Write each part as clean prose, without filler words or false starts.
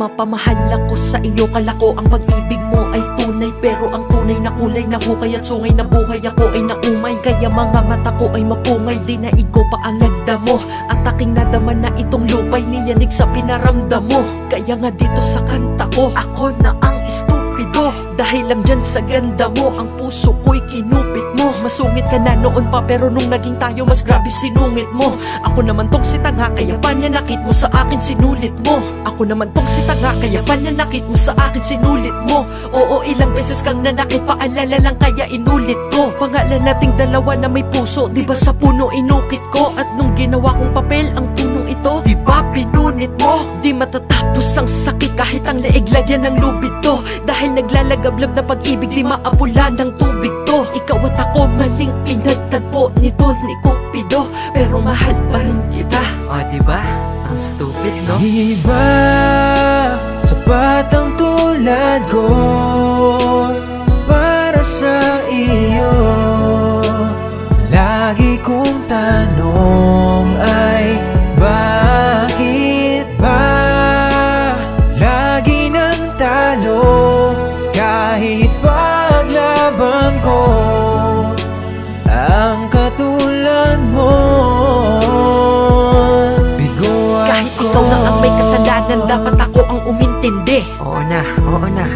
mapamahal ako sa iyo. Kala ko ang pag-ibig mo ay tunay, pero ang tunay na kulay na hukay at sungay na buhay ako ay naumay. Kaya mga mata ko ay mapungay, di na ikaw pa ang nagdamo. At aking nadama na itong lupay niyanig sa pinaramdam mo. Kaya nga dito sa kanta ko, ako na ang estupido. Dahil lang dyan sa ganda mo, ang puso ko'y kinupit mo. Masungit ka na noon pa, pero nung naging tayo mas grabe sinungit mo. Ako naman tong si tanga, kaya pananakit mo sa akin sinulit mo. Ako naman tong si tanga, kaya pananakit mo sa akin sinulit mo. Oo, ilang beses kang nanakit, paalala lang kaya inulit ko. Pangalan nating dalawa na may puso, diba sa puno inukit ko? At nung ginawa kong papel ang punong ito, diba pinunit mo? Di matatapos ang sakit kahit ang leeg lagyan ng lubid to. Dahil naglalagablab na pag-ibig, di maapula ng tubig to. Ikaw at ako maling pinagtagpo nito ni Cupido, pero mahal pa rin kita. O diba? Ang stupid, no? Iba sapat ang tulad ko para sa iyo. Lagi kong tanong ay bakit ba lagi nang talo kahit paglaban ko ang katulad mo. Bigo ako. Kahit ikaw na ang may kasalanan, dapat ako ang umintindi. Oo na, oo na.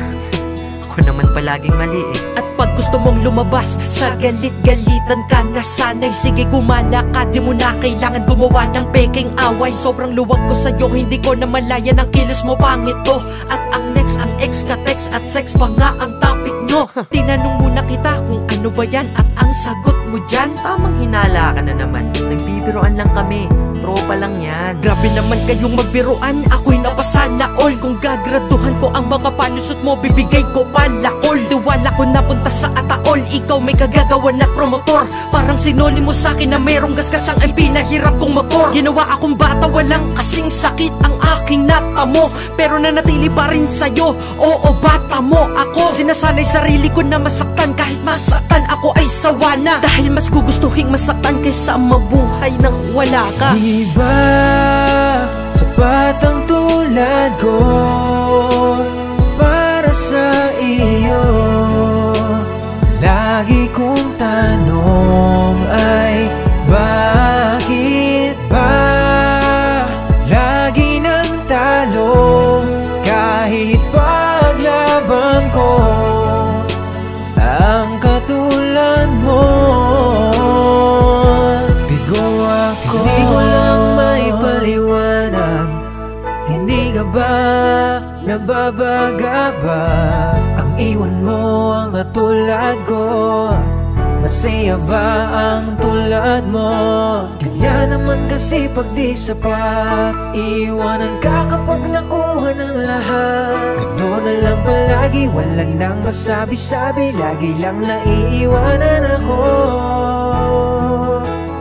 Ako naman palaging mali eh. At pag gusto mong lumabas sa galit-galitan ka na sanay, sige gumala ka, di mo na kailangan gumawa ng peking away. Sobrang luwag ko sa'yo, hindi ko na malaya ng kilos mo, pangit to. At ang next, ang ex ka text at sex pa nga ang topic nyo. Tinanong muna kita kung ano ba yan at ang sagot mo dyan, Tamang hinala ka na naman. Nagbibiroan lang kami. Tropa lang yan. grabe naman kayong magbiruan, ako'y napasana all. Kung gagraduhan ko ang mga panusot mo, bibigay ko pala all. Diwala ko napunta sa ataol, ikaw may kagagawan na promotor. Parang sinoli mo sa'kin na merong gasgasang ay pinahirap kong motor. Ginawa akong bata, walang kasing sakit ang aking natamo, pero nanatili pa rin sa'yo. Oo, bata mo ako. Sinasanay sarili ko na masaktan, kahit masaktan ako ay sawa na. Dahil mas gugustuhin masaktan kaysa mabuhay nang wala ka. Iba sapat ang tulad ko para sa iyo. Lagi kong tanong ay bakit ba lagi nang talo kahit paglaban ko ang katulad mo. Bigo ako. Hindi ko lang maipaliwanag. Hindi ka ba nababaga ba? Ang iwan mo ang katulad ko. Masaya ba ang tulad mo? Kaya naman kasi pag di sapat, iiwanan ka kapag nakuha ng lahat. Gano'n na lang palagi, walang nang masabi-sabi, lagi lang naiiwanan ako.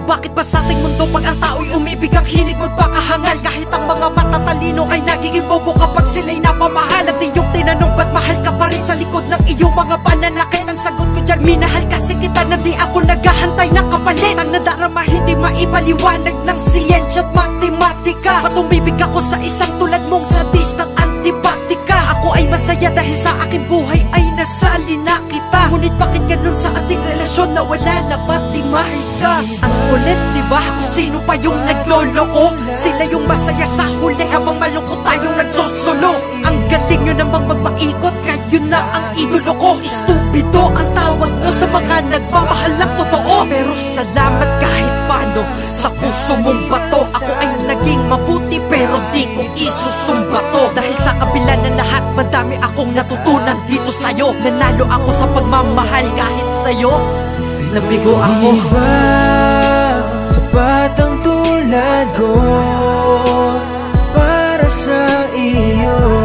Bakit ba sa ating mundo pag ang tao'y umibig ang hilig magpakahangal? Kahit ang mga matatalino ay nagiging bobo kapag sila'y napamahal. At iyong tinanong ba't mahal ka pa rin sa likod ng iyong mga pananakit? Ang sagot ko dyan, minahal kasi kita na di ako naghahantay na kapalit. Ang nadarama hindi maipaliwanag ng siyensya at matematika. Ba't umibig ako sa isang tulad mong sadista at antipatika? Ako ay masaya dahil sa aking buhay ay nasali na kita. Ngunit bakit ganun sa ating relasyon na wala na pati mahika? Ang kulit, diba? Kung sino pa yung nagloloko, sila yung masaya sa huli habang malungkot tayong nagsosolo. Ang galing nyo namang magpaikot, kayo na ang idolo ko. Estupido ang tawag mo sa mga nagmamahal ng totoo. Pero salamat kahit paano sa puso mong bato. Ako ay naging mabuti pero di ko isusumbato. Dahil sa kabila ng lahat, madami akong natutunan dito sa'yo. Nanalo ako sa pagmamahal kahit sa'yo nabigo ako. Iba sapat ang tulad ko para sa iyo.